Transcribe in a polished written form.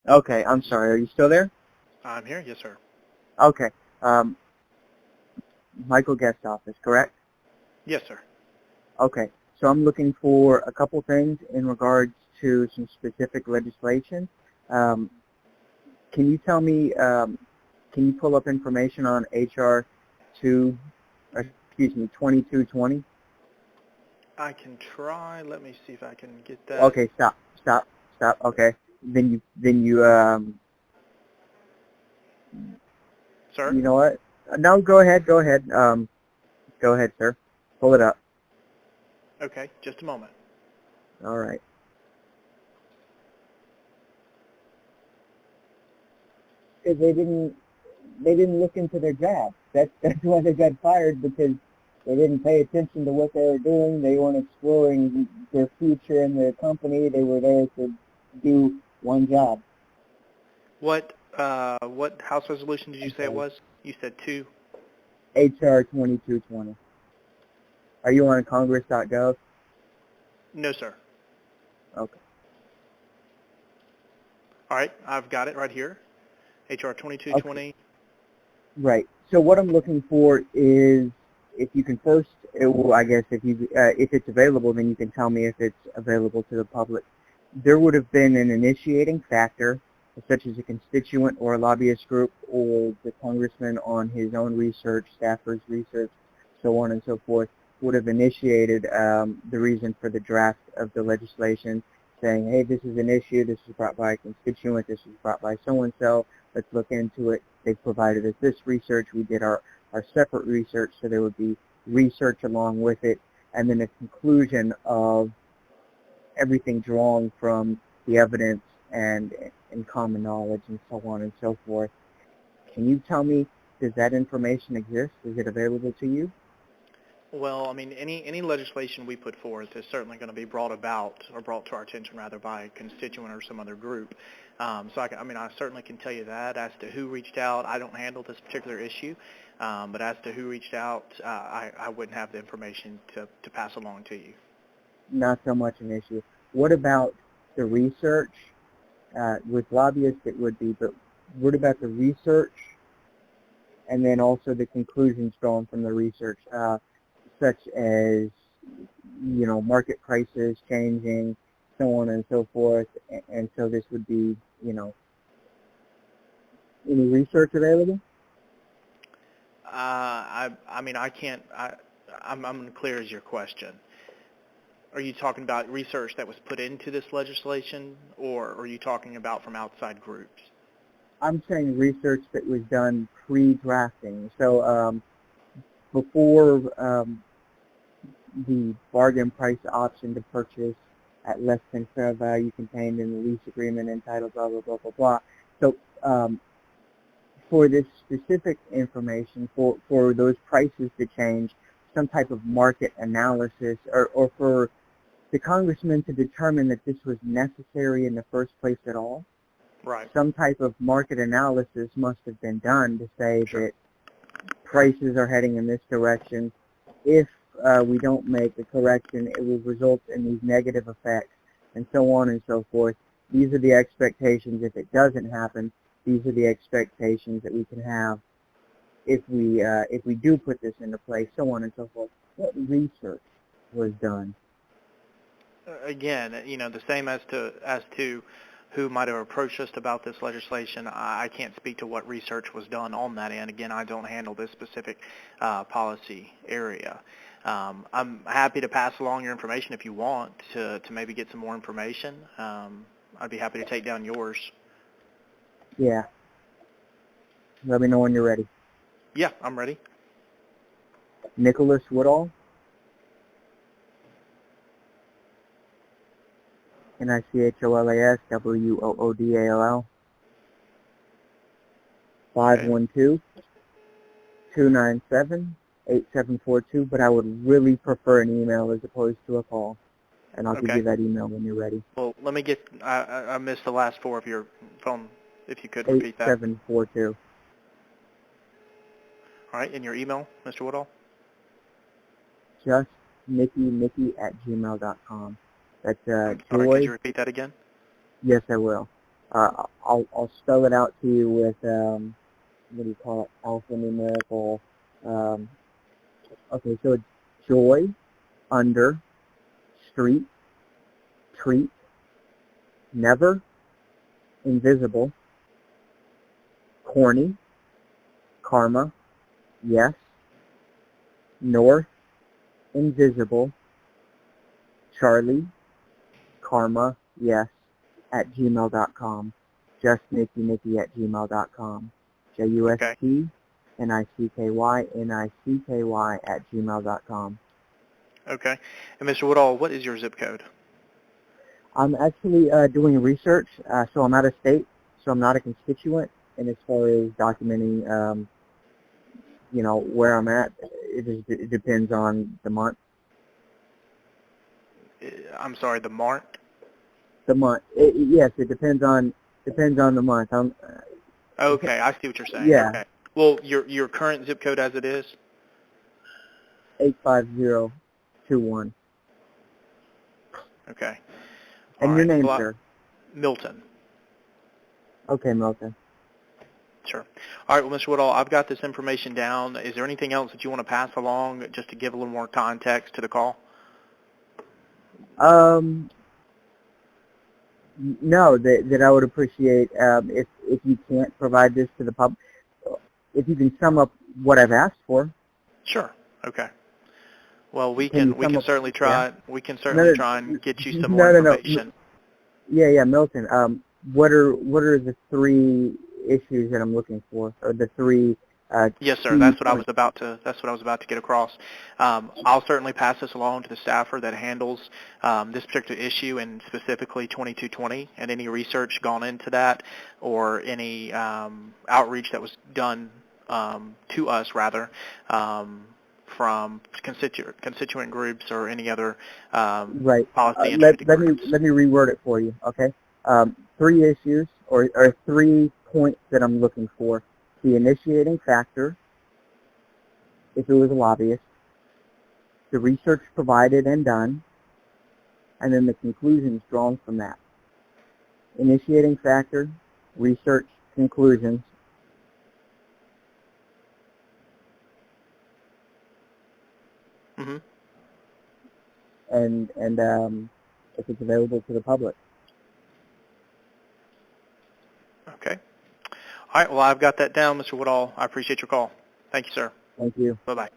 Okay, I'm sorry. Are you still there? I'm here. Yes, sir. Okay. Um, Michael Guest office, correct? Yes, sir. Okay. So I'm looking for a couple things in regards to some specific legislation. Um, can you tell me, can you pull up information on HR 2220? I can try. Let me see if I can get that. Okay, stop. Okay. Then you, Sir? you know what? No, go ahead. Go ahead, sir. Pull it up. Okay, just a moment. All right. Because they didn't look into their job. That's why they got fired, because they didn't pay attention to what they were doing. They weren't exploring their future in their company. They were there to do one job. What House resolution did you say it Okay. was? You said 2. HR 2220. Are you on Congress.gov? No, sir. Okay. All right, I've got it right here. HR Okay. 2220. Right. So what I'm looking for is, if you can first, I guess if it's available, then you can tell me if it's available to the public. There would have been an initiating factor, such as a constituent or a lobbyist group or the congressman on his own research, staffers' research, so on and so forth, would have initiated the reason for the draft of the legislation, saying, hey, this is an issue, this is brought by a constituent, this is brought by so-and-so, let's look into it. They provided us this research, we did our separate research, so there would be research along with it, and then a conclusion of everything drawn from the evidence and common knowledge and so on and so forth. Can you tell me, does that information exist? Is it available to you? Well, I mean, any legislation we put forth is certainly going to be brought about, or brought to our attention rather, by a constituent or some other group. So I certainly can tell you that. As to who reached out, I don't handle this particular issue, but as to who reached out, I wouldn't have the information to pass along to you. Not so much an issue. What about the research? With lobbyists it would be, but what about the research and then also the conclusions drawn from the research, such as, market prices changing, so on and so forth, and so this would be, any research available? I mean, I can't. I'm unclear as your question. Are you talking about research that was put into this legislation, or are you talking about from outside groups? I'm saying research that was done pre-drafting. So before the bargain price option to purchase at less than fair value contained in the lease agreement entitled blah, blah, blah, blah, blah. So for this specific information, for those prices to change, some type of market analysis, or for the congressman to determine that this was necessary in the first place at all, Right. some type of market analysis must have been done to say Sure. that prices are heading in this direction. If we don't make a correction, it will result in these negative effects, and so on and so forth. These are the expectations. If it doesn't happen, these are the expectations that we can have if we do put this into place, so on and so forth. What research was done? Again, the same as to who might have approached us about this legislation. I can't speak to what research was done on that end. Again, I don't handle this specific policy area. I'm happy to pass along your information if you want to maybe get some more information. I'd be happy to take down yours. Yeah. Let me know when you're ready. Yeah, I'm ready. Nicholas Woodall. NICHOLASWOODALL. 512-297-8742, but I would really prefer an email as opposed to a call, and I'll give Okay. you that email when you're ready. Well, let me get. I missed the last 4 of your phone. If you could repeat that. 8742. All right, and your email, Mr. Woodall? Just Mickey@gmail.com. That's All right, could Joy. you repeat that again? Yes, I will. I'll spell it out to you with what do you call it? Alphanumerical. Okay, so it's joy, under, street, treat, never, invisible, corny, karma, yes, north, invisible, Charlie, karma, yes, at gmail.com. JustNicky at gmail.com. Okay. JustNicky at gmail.com. Okay. And Mr. Woodall, what is your zip code? I'm actually doing research, so I'm out of state, so I'm not a constituent. And as far as documenting, where I'm at, it depends on the month. I'm sorry, the mark? The month. Yes, it depends on the month. Okay, I see what you're saying. Yeah. Okay. Well, your current zip code as it is? 85021. Okay. And All your right. name, Well, sir? Milton. Okay, Milton. Sure. All right, well, Mr. Woodall, I've got this information down. Is there anything else that you want to pass along just to give a little more context to the call? No, that I would appreciate if you can't provide this to the public, if you can sum up what I've asked for. Sure. Okay. Well, we Can you can sum up? certainly try. Yeah. We can certainly try and get you some more No. information. Yeah, Milton. What are the three issues that I'm looking for, or the three? Yes, sir. Key That's what I was points? about to. That's what I was about to get across. I'll certainly pass this along to the staffer that handles this particular issue, and specifically 2220, and any research gone into that, or any outreach that was done to us, rather, from constituent groups or any other Right. policy Let interested let me groups. let me reword it for you. Okay. Three issues or 3 points that I'm looking for: the initiating factor, if it was a lobbyist, the research provided and done, and then the conclusions drawn from that. Initiating factor, research, conclusions. Mm-hmm. And if it's available to the public. Okay. All right. Well, I've got that down, Mr. Woodall. I appreciate your call. Thank you, sir. Thank you. Bye-bye.